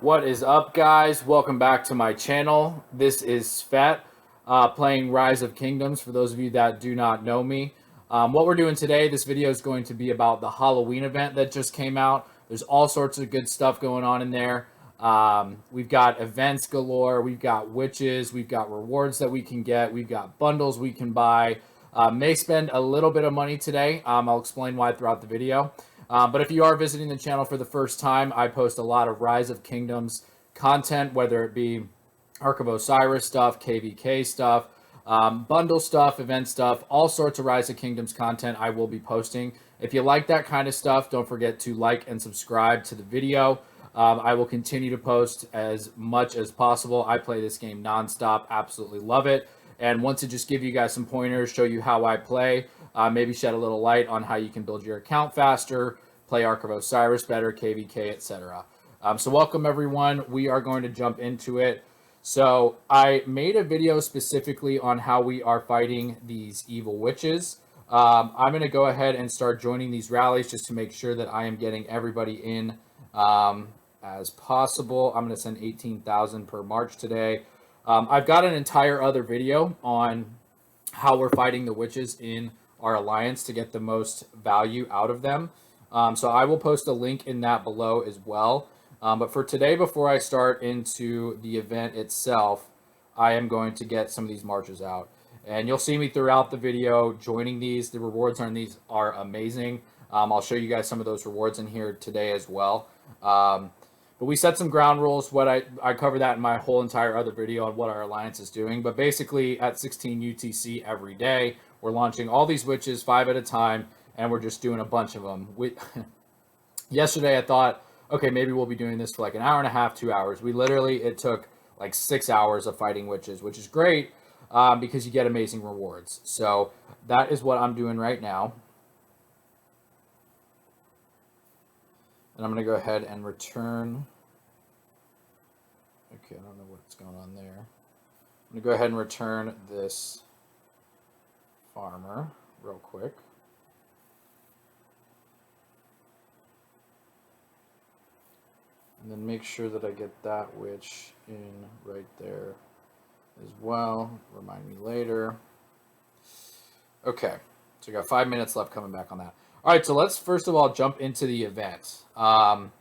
What is up, guys? Welcome back to my channel. This is Svet, playing Rise of Kingdoms, for those of you that do not know me. What we're doing today, this video is going to be about the Halloween event that just came out. There's all sorts of good stuff going on in there. We've got events galore, we've got witches, we've got rewards that we can get, we've got bundles we can buy. May spend a little bit of money today. I'll explain why throughout the video. But if you are visiting the channel for the first time, I post a lot of Rise of Kingdoms content, whether it be Ark of Osiris stuff, KVK stuff, bundle stuff, event stuff, all sorts of Rise of Kingdoms content I will be posting. If you like that kind of stuff, don't forget to like and subscribe to the video. I will continue to post as much as possible. I play this game nonstop, absolutely love it, and want to just give you guys some pointers, show you how I play, maybe shed a little light on how you can build your account faster, play Ark of Osiris better, KVK, etc. So welcome everyone. We are going to jump into it. So I made a video specifically on how we are fighting these evil witches. I'm going to go ahead and start joining these rallies just to make sure that I am getting everybody in as possible. I'm going to send 18,000 per March today. I've got an entire other video on how we're fighting the witches in our alliance to get the most value out of them. So I will post a link in that below as well. But for today, before I start into the event itself, I am going to get some of these marches out. And you'll see me throughout the video joining these. The rewards on these are amazing. I'll show you guys some of those rewards in here today as well. But we set some ground rules. What I cover that in my whole entire other video on what our alliance is doing. But basically at 16 UTC every day, we're launching all these witches 5 at a time, and we're just doing a bunch of them. Yesterday I thought, okay, maybe we'll be doing this for like an hour and a half, 2 hours. It took like 6 hours of fighting witches, which is great because you get amazing rewards. So that is what I'm doing right now. And I'm going to go ahead and return. Okay, I don't know what's going on there. I'm going to go ahead and return this farmer real quick. And then make sure that I get that witch in right there as well. Remind me later. Okay, so we got 5 minutes left coming back on that. All right, so let's first of all jump into the event. I'm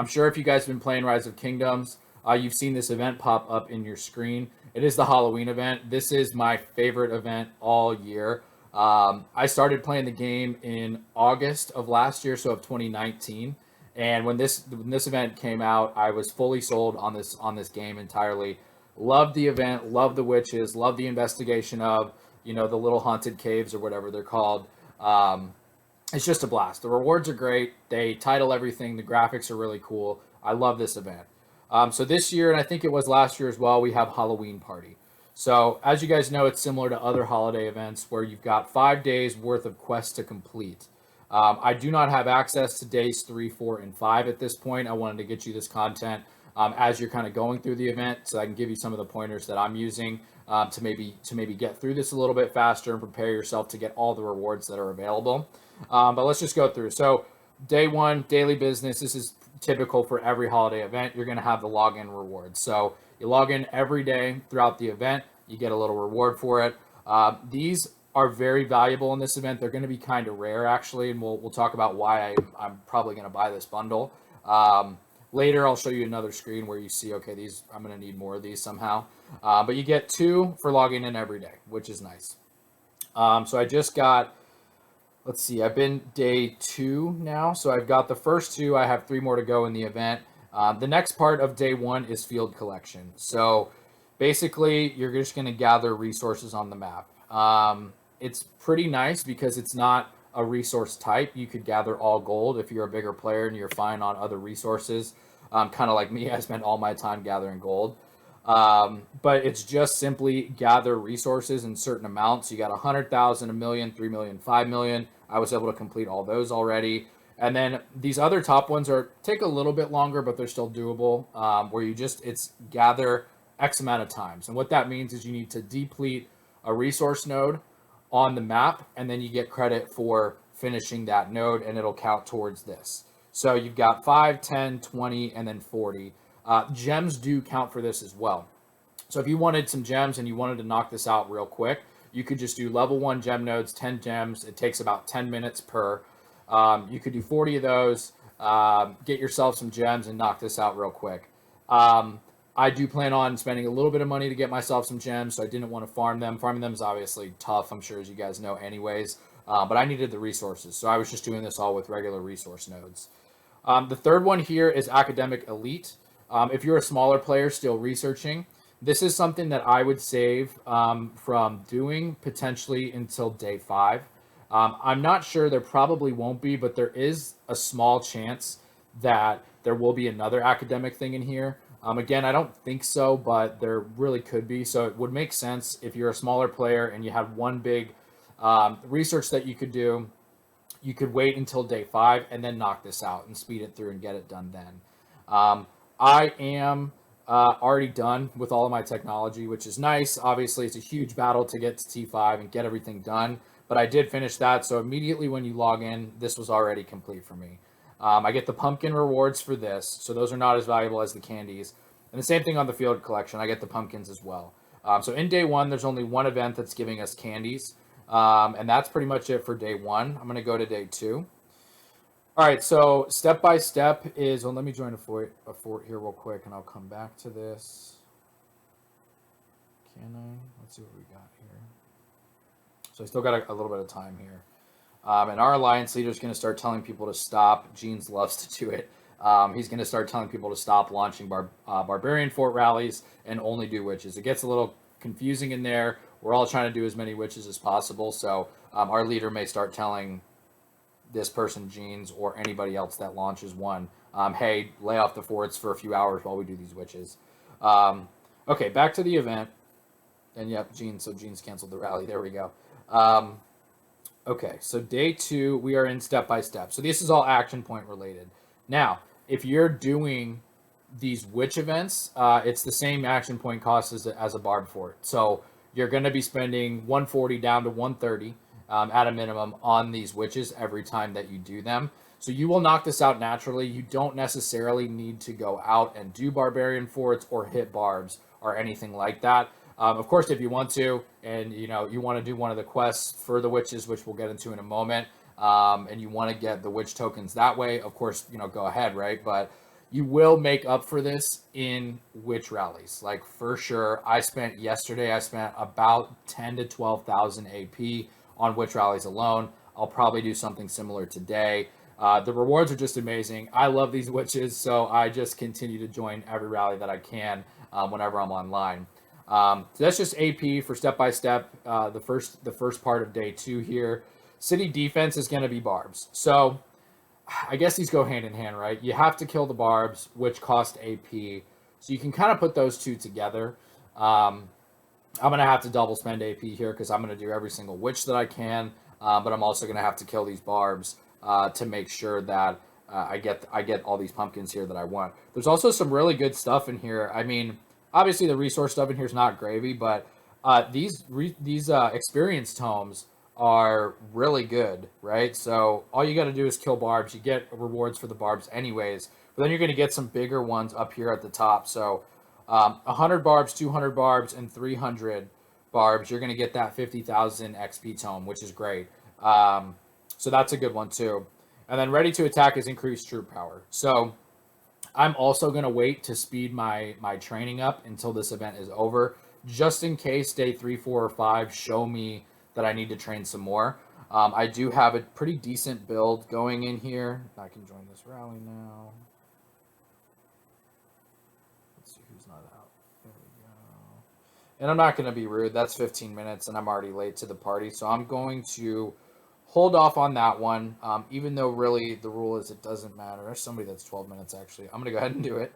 sure if you guys have been playing Rise of Kingdoms, you've seen this event pop up in your screen. It is the Halloween event. This is my favorite event all year. I started playing the game in August of last year, so of 2019. And when this event came out, I was fully sold on this game entirely. Loved the event, loved the witches, loved the investigation of, the little haunted caves or whatever they're called. It's just a blast. The rewards are great. They title everything. The graphics are really cool. I love this event. So this year, and I think it was last year as well, we have Halloween Party. So as you guys know, it's similar to other holiday events where you've got 5 days worth of quests to complete. I do not have access to days 3, 4, and 5 at this point. I wanted to get you this content as you're kind of going through the event, so I can give you some of the pointers that I'm using to maybe get through this a little bit faster and prepare yourself to get all the rewards that are available. But let's just go through. So day 1, daily business. This is typical for every holiday event. You're going to have the login rewards. So you log in every day throughout the event. You get a little reward for it. These are very valuable in this event. They're going to be kind of rare, actually, and we'll talk about why I'm probably going to buy this bundle. Later, I'll show you another screen where you see, okay, these I'm going to need more of these somehow. But you get 2 for logging in every day, which is nice. So I just got, let's see, I've been day 2 now. So I've got the first 2. I have 3 more to go in the event. The next part of day 1 is field collection. So basically, you're just going to gather resources on the map. It's pretty nice because it's not a resource type. You could gather all gold if you're a bigger player and you're fine on other resources. Kind of like me, I spent all my time gathering gold. But it's just simply gather resources in certain amounts. You got 100,000, 1 million, 3 million, 5 million. I was able to complete all those already. And then these other top ones take a little bit longer, but they're still doable. Where it's gather X amount of times. And what that means is you need to deplete a resource node on the map, and then you get credit for finishing that node, and it'll count towards this. So you've got 5, 10, 20, and then 40. Gems do count for this as well. So if you wanted some gems and you wanted to knock this out real quick, you could just do level 1 gem nodes, 10 gems. It takes about 10 minutes per. You could do 40 of those, get yourself some gems, and knock this out real quick. I do plan on spending a little bit of money to get myself some gems, so I didn't want to farm them. Farming them is obviously tough, I'm sure, as you guys know anyways, but I needed the resources, so I was just doing this all with regular resource nodes. The third one here is Academic Elite. If you're a smaller player still researching, this is something that I would save from doing potentially until day 5. I'm not sure, there probably won't be, but there is a small chance that there will be another academic thing in here. Again, I don't think so, but there really could be. So it would make sense if you're a smaller player and you had one big research that you could do. You could wait until day 5 and then knock this out and speed it through and get it done then. I am already done with all of my technology, which is nice. Obviously, it's a huge battle to get to T5 and get everything done, but I did finish that. So immediately when you log in, this was already complete for me. I get the pumpkin rewards for this, so those are not as valuable as the candies. And the same thing on the field collection. I get the pumpkins as well. So in day 1, there's only one event that's giving us candies. And that's pretty much it for day 1. I'm going to go to day 2. All right, so step by step is, well, let me join a fort here real quick, and I'll come back to this. Can I? Let's see what we got here. So I still got a little bit of time here. And our alliance leader is going to start telling people to stop. Jeans loves to do it. He's going to start telling people to stop launching barbarian fort rallies and only do witches. It gets a little confusing in there. We're all trying to do as many witches as possible, so our leader may start telling this person, Jeans, or anybody else that launches one, hey, lay off the forts for a few hours while we do these witches. Okay, back to the event. And yep, Jeans, so Jeans canceled the rally. There we go. Okay, so day 2, we are in step by step. So this is all action point related. Now, if you're doing these witch events, it's the same action point cost as a barb fort. So you're going to be spending 140 down to 130 at a minimum on these witches every time that you do them. So you will knock this out naturally. You don't necessarily need to go out and do barbarian forts or hit barbs or anything like that. Of course, if you want to, and you want to do one of the quests for the witches, which we'll get into in a moment, and you want to get the witch tokens that way, of course, go ahead, right? But you will make up for this in witch rallies, like for sure. Yesterday I spent about 10 to 12,000 AP on witch rallies alone. I'll probably do something similar today. The rewards are just amazing. I love these witches, so I just continue to join every rally that I can whenever I'm online. So that's just AP for step by step. The first part of day 2 here. City defense is going to be barbs. So I guess these go hand in hand, right? You have to kill the barbs, which cost AP. So you can kind of put those two together. I'm going to have to double spend AP here because I'm going to do every single witch that I can. But I'm also going to have to kill these barbs to make sure that I get all these pumpkins here that I want. There's also some really good stuff in here. I mean, obviously the resource stuff in here is not gravy, but these experience tomes are really good, right? So all you got to do is kill barbs. You get rewards for the barbs anyways, but then you're going to get some bigger ones up here at the top. So 100 barbs, 200 barbs, and 300 barbs, you're going to get that 50,000 XP tome, which is great. So that's a good one too. And then ready to attack is increased troop power. So I'm also going to wait to speed my training up until this event is over, just in case day 3, 4, or 5 show me that I need to train some more. I do have a pretty decent build going in here. I can join this rally now. Let's see who's not out. There we go. And I'm not going to be rude. That's 15 minutes, and I'm already late to the party. So I'm going to hold off on that one, even though really the rule is it doesn't matter. There's somebody that's 12 minutes, actually. I'm going to go ahead and do it.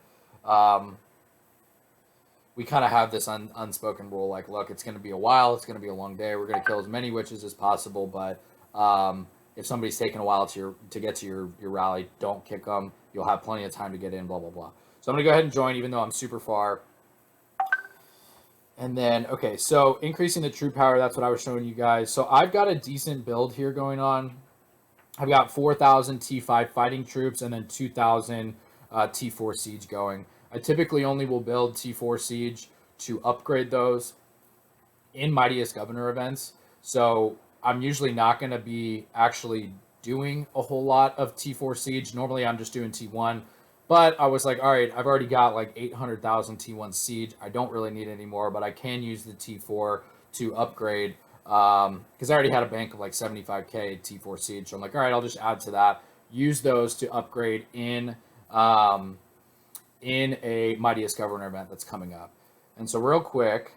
We kind of have this unspoken rule, like, look, it's going to be a while, it's going to be a long day, we're going to kill as many witches as possible, but if somebody's taking a while to get to your rally, don't kick them. You'll have plenty of time to get in, blah, blah, blah. So I'm going to go ahead and join, even though I'm super far. And then, okay, so increasing the troop power, that's what I was showing you guys. So I've got a decent build here going on. I've got 4,000 T5 fighting troops and then 2,000 T4 Siege going. I typically only will build T4 Siege to upgrade those in Mightiest Governor events. So I'm usually not going to be actually doing a whole lot of T4 Siege. Normally I'm just doing T1. But I was like, all right, I've already got like 800,000 T1 Siege. I don't really need any more, but I can use the T4 to upgrade because I already had a bank of like 75k T4 Siege. So I'm like, all right, I'll just add to that. Use those to upgrade in a Mightiest Governor event that's coming up. And so real quick,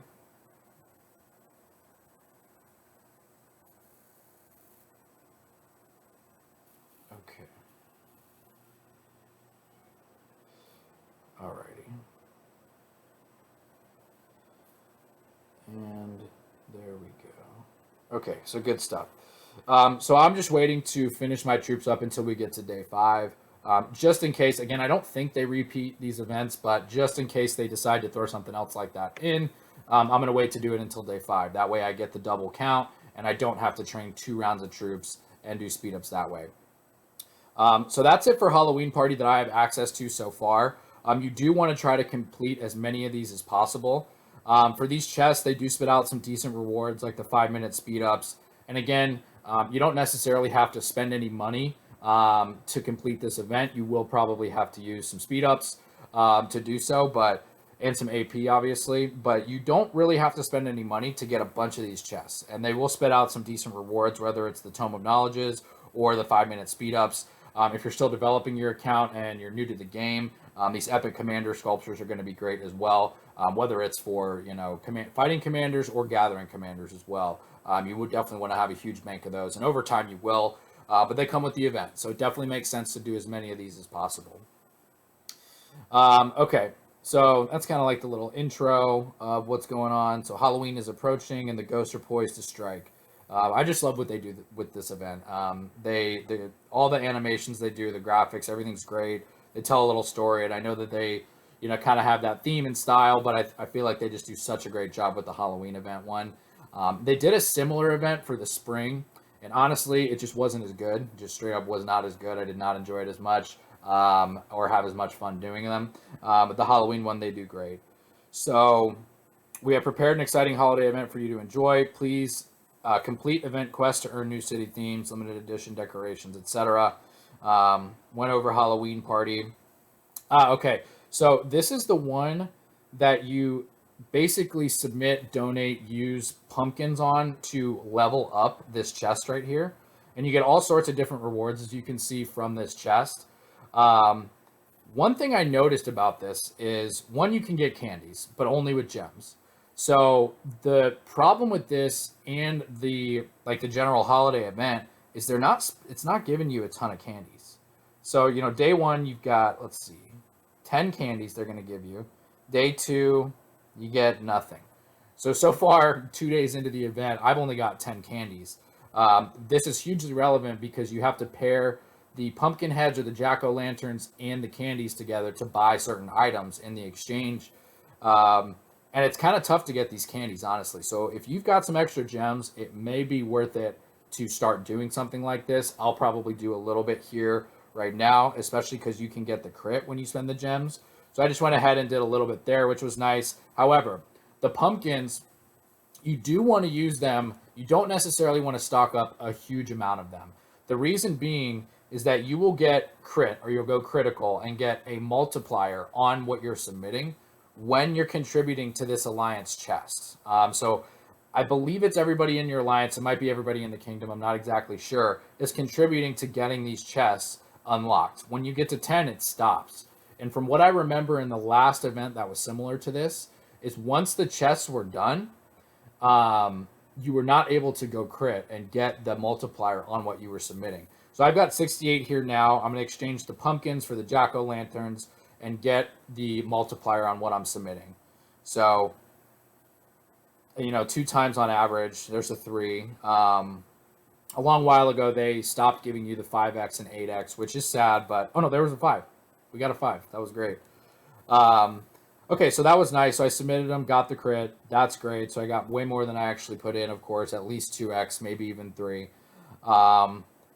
okay, alrighty, and there we go. Okay, so good stuff. So I'm just waiting to finish my troops up until we get to day 5. Just in case, again, I don't think they repeat these events, but just in case they decide to throw something else like that in, I'm going to wait to do it until day 5. That way I get the double count, and I don't have to train 2 rounds of troops and do speed ups that way. So that's it for Halloween Party that I have access to so far. You do want to try to complete as many of these as possible. For these chests, they do spit out some decent rewards, like the 5-minute speed ups. And again, you don't necessarily have to spend any money to complete this event. You will probably have to use some speed ups to do so, and some AP obviously, but you don't really have to spend any money to get a bunch of these chests. And they will spit out some decent rewards, whether it's the Tome of Knowledges or the 5-minute speed ups. If you're still developing your account and you're new to the game, these epic commander sculptures are going to be great as well, whether it's for fighting commanders or gathering commanders as well. You would definitely want to have a huge bank of those, and over time you will, but they come with the event, so it definitely makes sense to do as many of these as possible. Okay, so that's kind of like the little intro of what's going on. So Halloween is approaching and the ghosts are poised to strike. I just love what they do with this event. They all the animations they do, the graphics, everything's great. They tell a little story, and I know that they, kind of have that theme and style, but I feel like they just do such a great job with the Halloween event one. They did a similar event for the spring, and honestly, it just wasn't as good. Just straight up was not as good. I did not enjoy it as much, or have as much fun doing them. But the Halloween one, they do great. So we have prepared an exciting holiday event for you to enjoy. Please complete event quests to earn new city themes, limited edition decorations, etc. Went over Halloween Party. Okay. So this is the one that you basically submit, donate, use pumpkins on to level up this chest right here. And you get all sorts of different rewards, as you can see from this chest. One thing I noticed about this is, one, you can get candies, but only with gems. So the problem with this and the general holiday event is it's not giving you a ton of candies. So, day 1 you've got, let's see, 10 candies they're going to give you. Day 2 you get nothing. So far 2 days into the event, I've only got 10 candies. This is hugely relevant because you have to pair the pumpkin heads or the jack-o'-lanterns and the candies together to buy certain items in the exchange. And it's kind of tough to get these candies, honestly. So if you've got some extra gems, it may be worth it to start doing something like this. I'll probably do a little bit here right now, especially because you can get the crit when you spend the gems. So I just went ahead and did a little bit there, which was nice. However, the pumpkins, you do want to use them. You don't necessarily want to stock up a huge amount of them. The reason being is that you will get crit, or you'll go critical and get a multiplier on what you're submitting when you're contributing to this alliance chest. So I believe it's everybody in your alliance. It might be everybody in the kingdom. I'm not exactly sure. Is contributing to getting these chests unlocked. When you get to 10, it stops. And from what I remember in the last event that was similar to this, is once the chests were done, you were not able to go crit and get the multiplier on what you were submitting. So I've got 68 here now. I'm going to exchange the pumpkins for the jack-o'-lanterns and get the multiplier on what I'm submitting. So, 2 times on average, there's a 3. A long while ago, they stopped giving you the 5x and 8x, which is sad, but, oh no, there was a 5. We got a 5. That was great. Okay, so that was nice. So I submitted them, got the crit. That's great. So I got way more than I actually put in, of course, at least 2x, maybe even 3.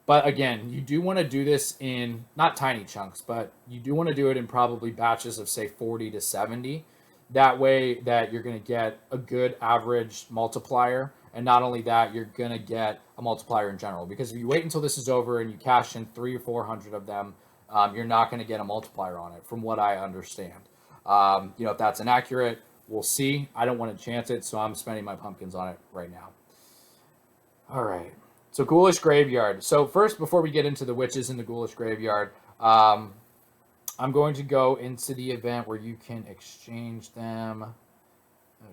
But again, you do want to do this in not tiny chunks, but you do want to do it in probably batches of say 40 to 70. That way that you're going to get a good average multiplier. And not only that, you're going to get a multiplier in general. Because if you wait until this is over and you cash in 300 or 400 of them, you're not going to get a multiplier on it, from what I understand. If that's inaccurate, we'll see. I don't want to chance it, so I'm spending my pumpkins on it right now. All right. So Ghoulish Graveyard. So first, before we get into the witches in the Ghoulish Graveyard, I'm going to go into the event where you can exchange them.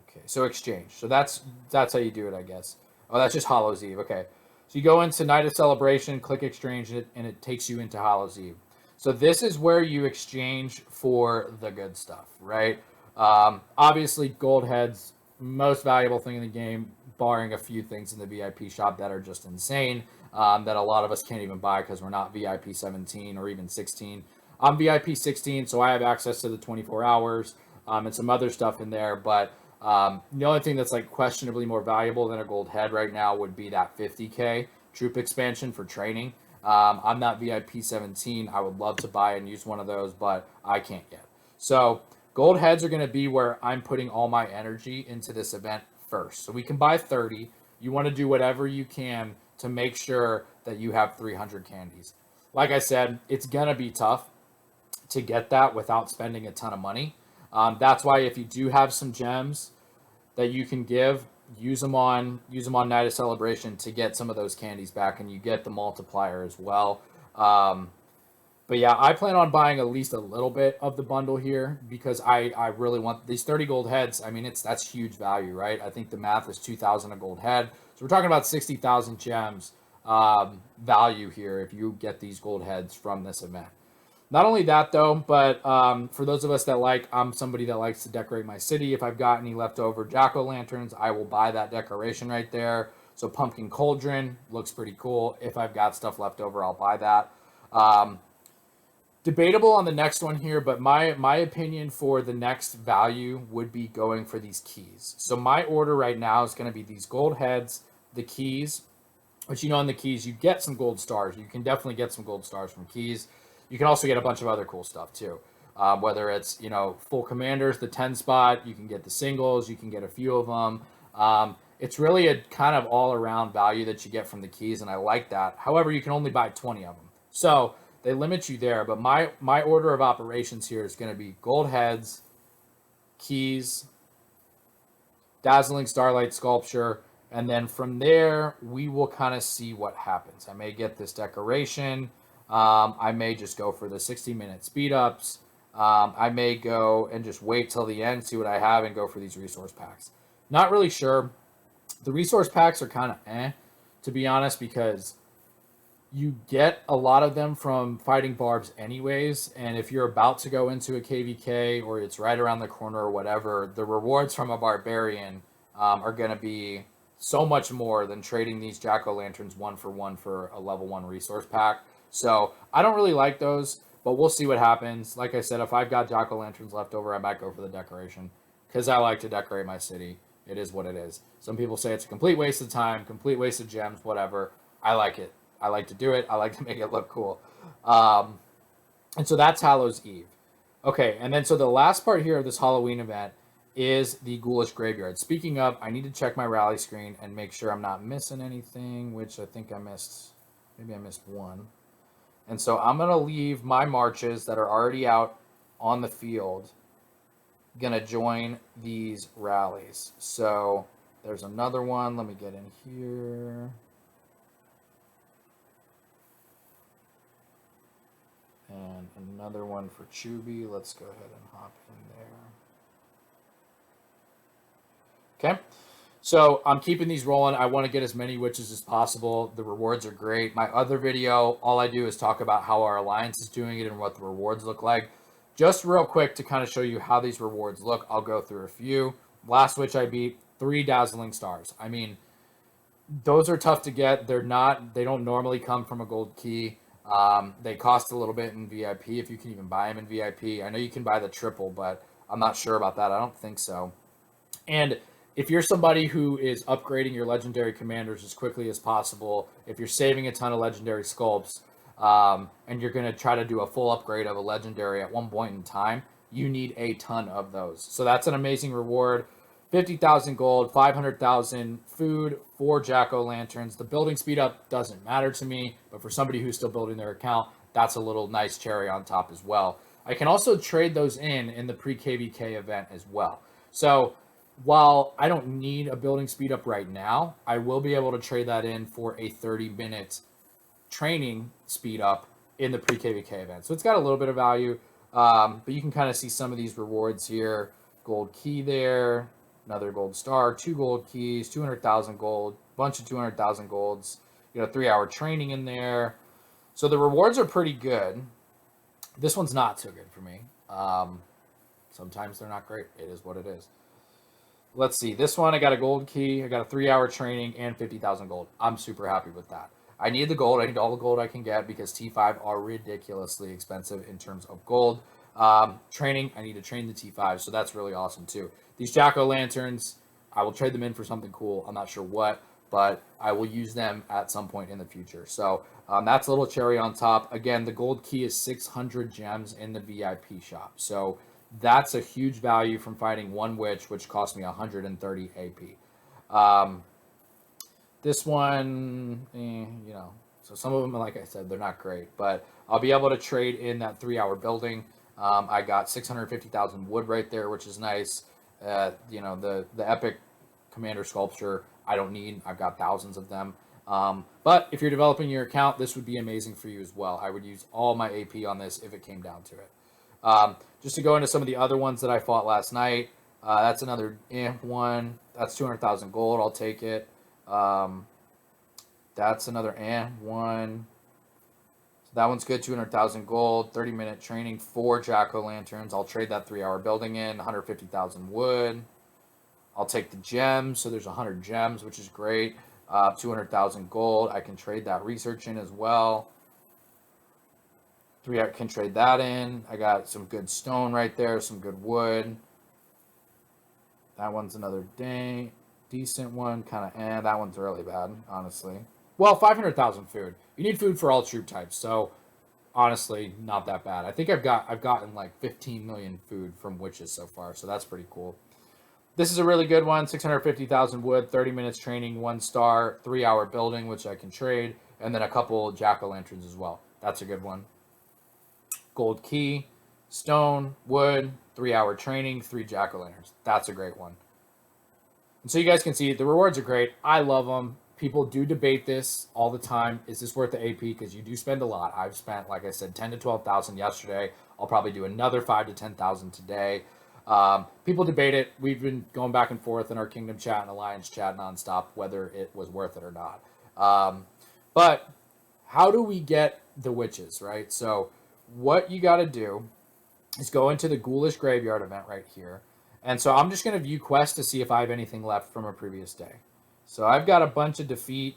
Okay, so exchange. So that's how you do it, I guess. Oh, that's just Hallows Eve. Okay. So you go into Night of Celebration, click exchange, and it takes you into Hallows Eve. So this is where you exchange for the good stuff, right? Obviously, gold heads, most valuable thing in the game, barring a few things in the VIP shop that are just insane, that a lot of us can't even buy because we're not VIP 17 or even 16. I'm VIP 16, so I have access to the 24 hours and some other stuff in there, but the only thing that's like questionably more valuable than a gold head right now would be that 50k troop expansion for training. I'm not VIP 17. I would love to buy and use one of those, but I can't yet. So gold heads are going to be where I'm putting all my energy into this event first. So we can buy 30. You want to do whatever you can to make sure that you have 300 candies. Like I said, it's going to be tough to get that without spending a ton of money. That's why if you do have some gems that you can give, use them on Night of Celebration to get some of those candies back, and you get the multiplier as well. But yeah, I plan on buying at least a little bit of the bundle here because I really want these 30 gold heads. I mean, that's huge value, right? I think the math is 2,000 a gold head. So we're talking about 60,000 gems value here if you get these gold heads from this event. Not only that, though, but for those of us that I'm somebody that likes to decorate my city. If I've got any leftover jack-o'-lanterns, I will buy that decoration right there. So Pumpkin Cauldron looks pretty cool. If I've got stuff left over, I'll buy that. Debatable on the next one here, but my opinion for the next value would be going for these keys. So my order right now is going to be these gold heads, the keys, which on the keys, you get some gold stars. You can definitely get some gold stars from keys. You can also get a bunch of other cool stuff too. Whether it's, full commanders, the 10 spot, you can get the singles, you can get a few of them. It's really a kind of all around value that you get from the keys, and I like that. However, you can only buy 20 of them. So they limit you there, but my order of operations here is going to be gold heads, keys, dazzling starlight sculpture, and then from there, we will kind of see what happens. I may get this decoration. I may just go for the 60-minute speed ups. I may go and just wait till the end, see what I have, and go for these resource packs. Not really sure. The resource packs are kind of to be honest, because you get a lot of them from fighting barbs anyways. And if you're about to go into a KVK or it's right around the corner or whatever, the rewards from a barbarian are going to be so much more than trading these jack-o'-lanterns 1-for-1 for a level 1 resource pack. So I don't really like those, but we'll see what happens. Like I said, if I've got jack-o'-lanterns left over, I might go for the decoration because I like to decorate my city. It is what it is. Some people say it's a complete waste of time, complete waste of gems, whatever. I like it. I like to do it. I like to make it look cool. And so that's Hallows Eve. Okay, and then so the last part here of this Halloween event is the Ghoulish Graveyard. Speaking of, I need to check my rally screen and make sure I'm not missing anything, which I think I missed. Maybe I missed one. And so I'm going to leave my marches that are already out on the field, going to join these rallies. So there's another one. Let me get in here. And another one for Chubby. Let's go ahead and hop in there. Okay. So I'm keeping these rolling. I want to get as many witches as possible. The rewards are great. My other video, all I do is talk about how our alliance is doing it and what the rewards look like. Just real quick to kind of show you how these rewards look, I'll go through a few. Last witch I beat, 3 dazzling stars. I mean, those are tough to get. They don't normally come from a gold key. They cost a little bit in VIP, if you can even buy them in VIP. I know you can buy the triple, but I'm not sure about that. I don't think so. And if you're somebody who is upgrading your legendary commanders as quickly as possible, if you're saving a ton of legendary sculpts, and you're going to try to do a full upgrade of a legendary at one point in time, you need a ton of those. So that's an amazing reward. 50,000 gold, 500,000 food, 4 jack-o'-lanterns. The building speed up doesn't matter to me, but for somebody who's still building their account, that's a little nice cherry on top as well. I can also trade those in the pre-KVK event as well. So while I don't need a building speed up right now, I will be able to trade that in for a 30-minute training speed up in the pre-KVK event. So it's got a little bit of value, but you can kind of see some of these rewards here. Gold key there, another gold star, 2 gold keys, 200,000 gold, bunch of 200,000 golds, 3-hour training in there. So the rewards are pretty good. This one's not so good for me. Sometimes they're not great. It is what it is. Let's see. This one, I got a gold key. I got a 3-hour training and 50,000 gold. I'm super happy with that. I need the gold. I need all the gold I can get because T5 are ridiculously expensive in terms of gold. Training, I need to train the T5, so that's really awesome too. These jack-o'-lanterns, I will trade them in for something cool. I'm not sure what, but I will use them at some point in the future. So that's a little cherry on top. Again, the gold key is 600 gems in the VIP shop. So that's a huge value from fighting one witch, which cost me 130 AP. This one, so some of them, like I said, they're not great, but I'll be able to trade in that 3-hour building. I got 650,000 wood right there, which is nice. The epic commander sculpture, I don't need. I've got thousands of them. But if you're developing your account, this would be amazing for you as well. I would use all my AP on this if it came down to it. Just to go into some of the other ones that I fought last night, that's another one. That's 200,000 gold. I'll take it. That's another one. So that one's good. 200,000 gold, 30-minute training, 4 jack-o'-lanterns. I'll trade that 3-hour building in, 150,000 wood. I'll take the gems. So there's 100 gems, which is great. 200,000 gold. I can trade that research in as well. I can trade that in. I got some good stone right there, some good wood. That one's another decent one. Kind of, that one's really bad, honestly. Well, 500,000 food. You need food for all troop types, so honestly, not that bad. I think I've gotten like 15 million food from witches so far, so that's pretty cool. This is a really good one. 650,000 wood, 30 minutes training, 1 star, 3-hour building, which I can trade, and then a couple jack-o'-lanterns as well. That's a good one. Gold key, stone, wood, 3-hour training, 3 jack-o'-lanterns. That's a great one. And so you guys can see the rewards are great. I love them. People do debate this all the time. Is this worth the AP? Because you do spend a lot. I've spent, like I said, 10 to 12,000 yesterday. I'll probably do another 5 to 10,000 today. People debate it. We've been going back and forth in our Kingdom chat and Alliance chat nonstop whether it was worth it or not. But how do we get the witches, right? So what you got to do is go into the Ghoulish Graveyard event right here. And so I'm just going to view quests to see if I have anything left from a previous day. So I've got a bunch of defeat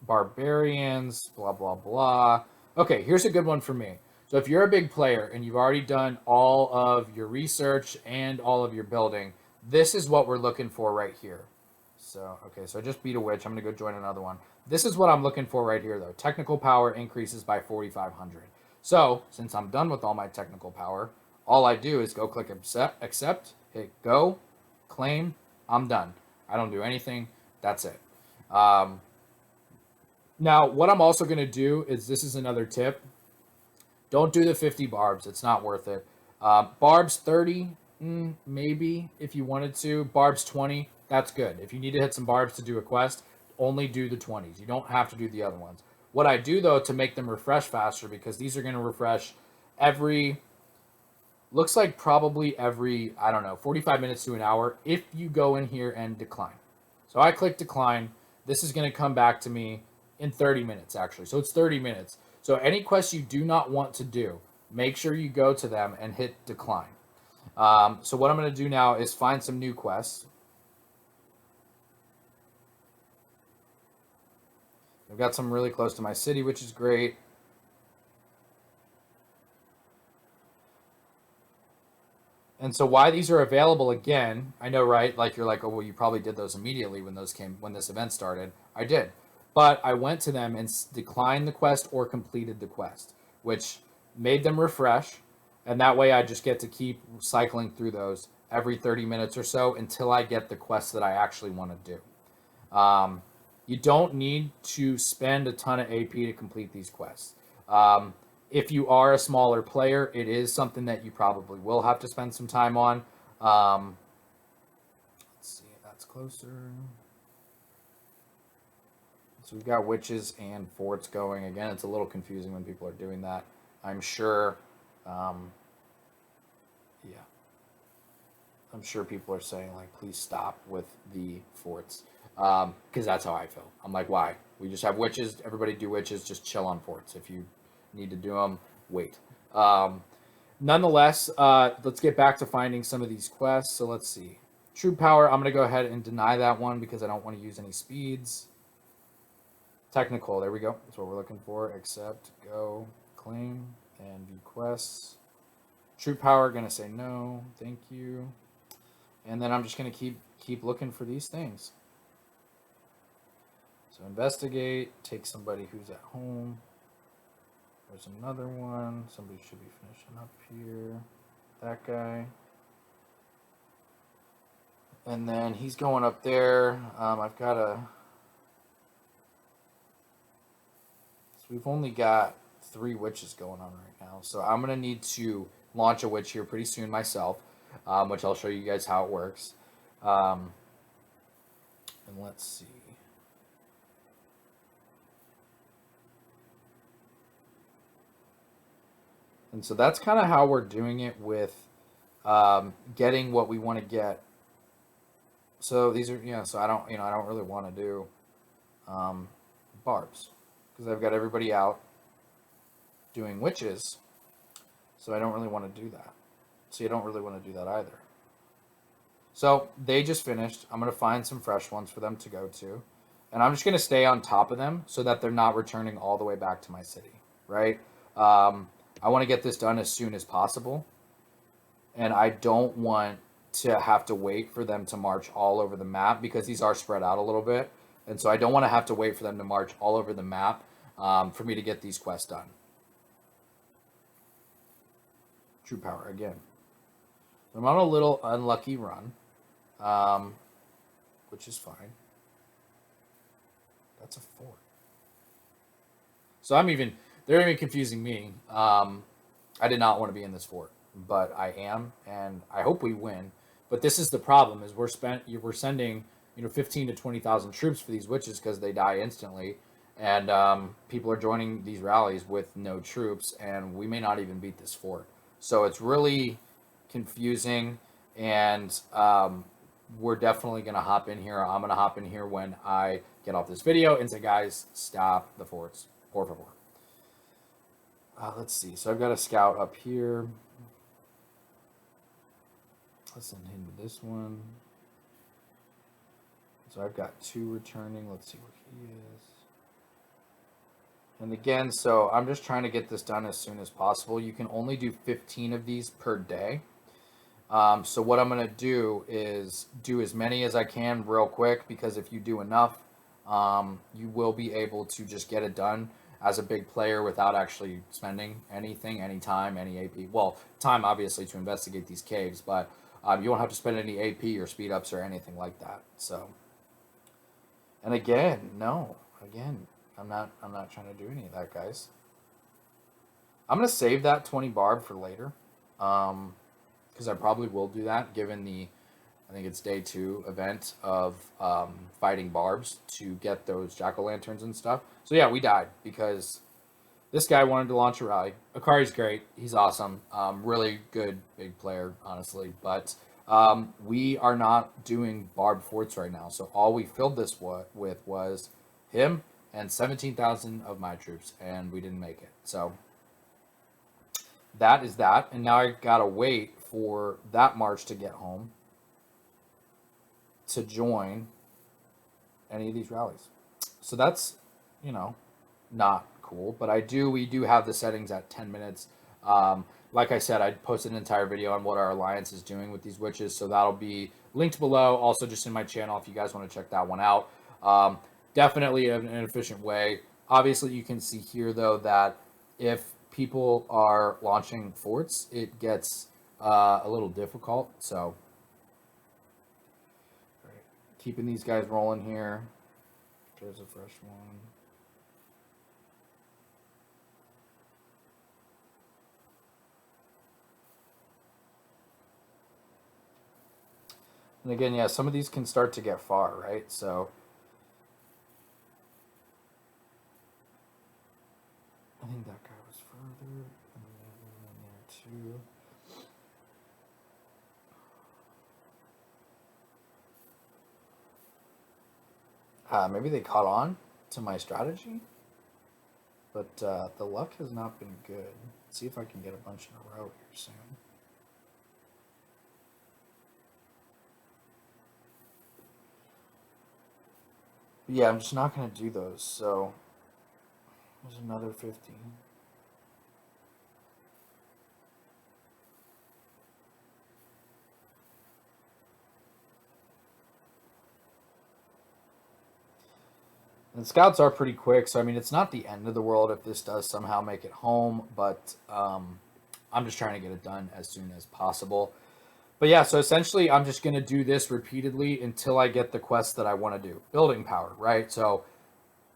barbarians, blah, blah, blah. Okay, here's a good one for me. So if you're a big player and you've already done all of your research and all of your building, this is what we're looking for right here. So, okay, so I just beat a witch. I'm going to go join another one. This is what I'm looking for right here, though. Technical power increases by 4,500. So, since I'm done with all my technical power, all I do is go click accept, hit go, claim, I'm done. I don't do anything. That's it. Now, what I'm also going to do is, this is another tip. Don't do the 50 barbs. It's not worth it. Barbs 30, maybe, if you wanted to. Barbs 20, that's good. If you need to hit some barbs to do a quest, only do the 20s. You don't have to do the other ones. What I do, though, to make them refresh faster, because these are going to refresh looks like probably every, 45 minutes to an hour if you go in here and decline. So I click decline. This is going to come back to me in 30 minutes, actually. So it's 30 minutes. So any quests you do not want to do, make sure you go to them and hit decline. So what I'm going to do now is find some new quests. I've got some really close to my city, which is great. And so why these are available again, I know, right? Like you're like, oh well, you probably did those immediately when this event started. I did, but I went to them and declined the quest or completed the quest, which made them refresh, and that way I just get to keep cycling through those every 30 minutes or so until I get the quest that I actually want to do. You don't need to spend a ton of AP to complete these quests. Um, if you are a smaller player, it is something that you probably will have to spend some time on. Let's see, that's closer. So we've got witches and forts going. Again, it's a little confusing when people are doing that. I'm sure, um, yeah, I'm sure people are saying, like, please stop with the forts. Because that's how I feel. I'm like, why? We just have witches. Everybody do witches. Just chill on forts. If you need to do them, wait. Nonetheless, let's get back to finding some of these quests. So let's see. True power, I'm going to go ahead and deny that one because I don't want to use any speeds. Technical, there we go. That's what we're looking for. Accept, go, claim, and view quests. True power, going to say no. Thank you. And then I'm just going to keep looking for these things. So investigate, take somebody who's at home. There's another one. Somebody should be finishing up here. That guy. And then he's going up there. I've got a... So we've only got 3 witches going on right now. So I'm going to need to launch a witch here pretty soon myself, which I'll show you guys how it works. And let's see. And so that's kind of how we're doing it with getting what we want to get. So these are, so I don't really want to do barbs because I've got everybody out doing witches. So I don't really want to do that. So you don't really want to do that either. So they just finished. I'm going to find some fresh ones for them to go to. And I'm just going to stay on top of them so that they're not returning all the way back to my city, right? I want to get this done as soon as possible. And I don't want to have to wait for them to march all over the map because these are spread out a little bit. And so I don't want to have to wait for them to march all over the map for me to get these quests done. True power again. I'm on a little unlucky run, which is fine. That's a 4. So they're even confusing me. I did not want to be in this fort, but I am, and I hope we win. But this is the problem: is we're sending 15 to 20,000 troops for these witches because they die instantly, and people are joining these rallies with no troops, and we may not even beat this fort. So it's really confusing, and we're definitely gonna hop in here. I'm gonna hop in here when I get off this video and say, guys, stop the forts, por favor. Let's see. So I've got a scout up here. Let's send him to this one. So I've got 2 returning. Let's see what he is. And again, so I'm just trying to get this done as soon as possible. You can only do 15 of these per day. So what I'm going to do is do as many as I can real quick, because if you do enough, you will be able to just get it done as a big player without actually spending anything, any time, any AP. Well, time obviously to investigate these caves, but you won't have to spend any AP or speed ups or anything like that. So, and again, I'm not trying to do any of that, guys. I'm gonna save that 20 barb for later, because I probably will do that given I think it's day 2 event of fighting barbs to get those jack-o'-lanterns and stuff. So yeah, we died because this guy wanted to launch a rally. Akari's great. He's awesome. Really good big player, honestly. But we are not doing barb forts right now. So all we filled this with was him and 17,000 of my troops, and we didn't make it. So that is that. And now I gotta wait for that march to get home to join any of these rallies. So that's, not cool, but we do have the settings at 10 minutes Like I said, I posted an entire video on what our alliance is doing with these witches, so that'll be linked below. Also, just in my channel if you guys want to check that one out. Definitely an efficient way. Obviously, you can see here though that if people are launching forts, it gets a little difficult. So, right, keeping these guys rolling here. There's a fresh one. And again, yeah, some of these can start to get far, right? So I think that guy was further, and then we have one in there too. Maybe they caught on to my strategy, but the luck has not been good. Let's see if I can get a bunch in a row here soon. But yeah, I'm just not going to do those. So there's another 50. And scouts are pretty quick, so I mean, it's not the end of the world if this does somehow make it home, but I'm just trying to get it done as soon as possible. But yeah, so essentially, I'm just going to do this repeatedly until I get the quest that I want to do. Building power, right? So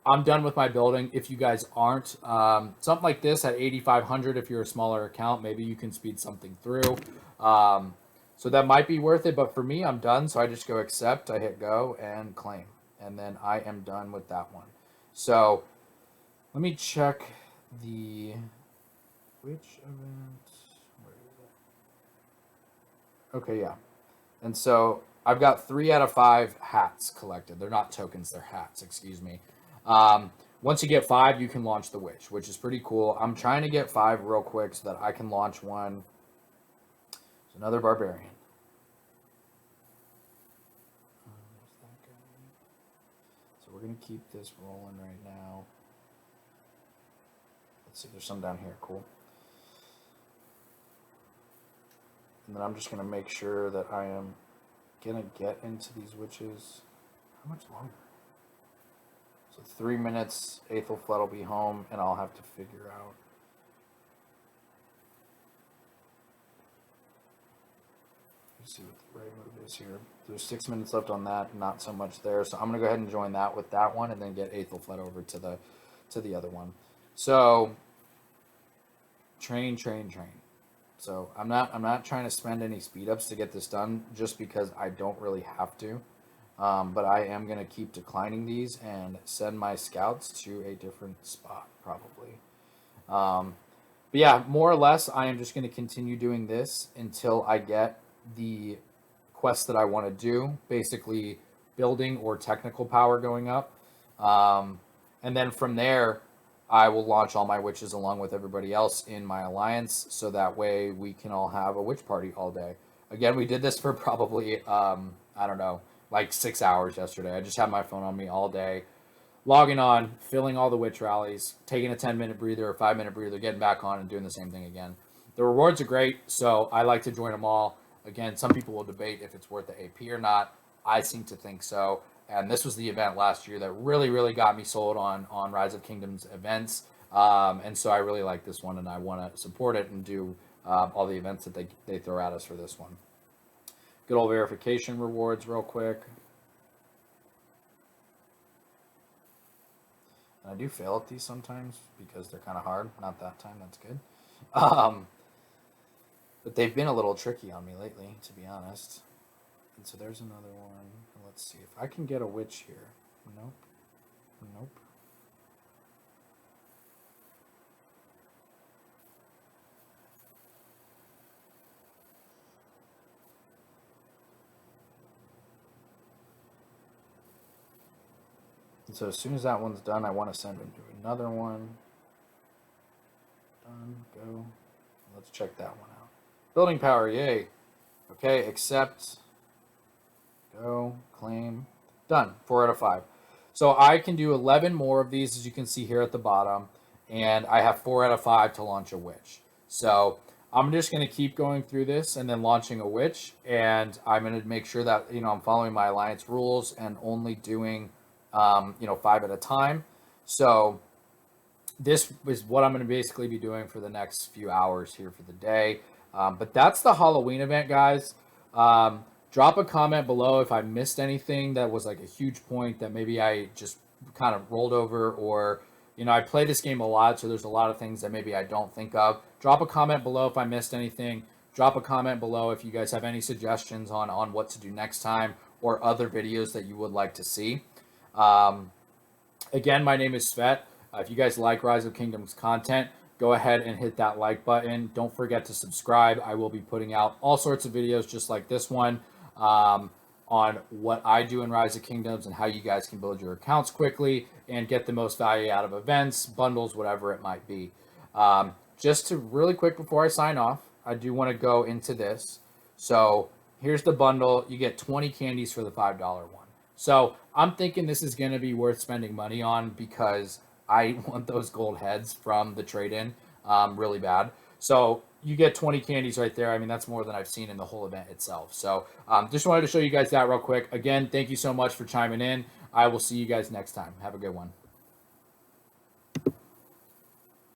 I'm done with my building. If you guys aren't, something like this at 8,500, if you're a smaller account, maybe you can speed something through. So that might be worth it, but for me, I'm done. So I just go accept, I hit go and claim, and then I am done with that one. So let me check the which event. Where is it? Okay, yeah. And so I've got 3 out of 5 hats collected. They're not tokens, they're hats, excuse me. Once you get 5, you can launch the witch, which is pretty cool. I'm trying to get 5 real quick so that I can launch one. There's another barbarian. So we're going to keep this rolling right now. Let's see, there's some down here. Cool. And then I'm just going to make sure that I am going to get into these witches. How much longer? So 3 minutes, Aethelflaed will be home, and I'll have to figure out. Let's see what the right move is here. There's 6 minutes left on that, not so much there. So I'm going to go ahead and join that with that one, and then get Aethelflaed over to the other one. So train. So I'm not trying to spend any speed ups to get this done, just because I don't really have to. But I am going to keep declining these and send my scouts to a different spot, probably. But yeah, more or less, I am just going to continue doing this until I get the quest that I want to do, basically building or technical power going up. And then from there, I will launch all my witches along with everybody else in my alliance, so that way we can all have a witch party all day. Again, we did this for probably, I don't know, like 6 hours yesterday. I just had my phone on me all day, logging on, filling all the witch rallies, taking a 10-minute breather or 5-minute breather, getting back on and doing the same thing again. The rewards are great, so I like to join them all. Again, some people will debate if it's worth the AP or not. I seem to think so. And this was the event last year that really got me sold on Rise of Kingdoms events. And so I really like this one, and I want to support it and do all the events that they throw at us for this one. Good old verification rewards real quick. And I do fail at these sometimes because they're kind of hard. Not that time, that's good. But they've been a little tricky on me lately, to be honest. And so there's another one. Let's see if I can get a witch here. Nope. And so as soon as that one's done, I want to send them to another one. Done. Go. Let's check that one out. Building power, yay. Okay, accept. Go, claim, done. 4 out of 5. So I can do 11 more of these, as you can see here at the bottom, and I have 4 out of 5 to launch a witch. So I'm just going to keep going through this and then launching a witch. And I'm going to make sure that, I'm following my alliance rules and only doing, 5 at a time. So this is what I'm going to basically be doing for the next few hours here for the day. But that's the Halloween event, guys. Drop a comment below if I missed anything that was like a huge point that maybe I just kind of rolled over, or I play this game a lot, so there's a lot of things that maybe I don't think of. Drop a comment below if I missed anything. Drop a comment below if you guys have any suggestions on what to do next time, or other videos that you would like to see. Again, my name is Svet. If you guys like Rise of Kingdoms content, go ahead and hit that like button. Don't forget to subscribe. I will be putting out all sorts of videos just like this one, on what I do in Rise of Kingdoms and how you guys can build your accounts quickly and get the most value out of events, bundles, whatever it might be. Just to really quick before I sign off, I do want to go into this. So here's the bundle. You get 20 candies for the $5 one. So I'm thinking this is going to be worth spending money on because I want those gold heads from the trade-in really bad. So you get 20 candies right there. I mean, that's more than I've seen in the whole event itself. So just wanted to show you guys that real quick. Again, thank you so much for chiming in. I will see you guys next time. Have a good one.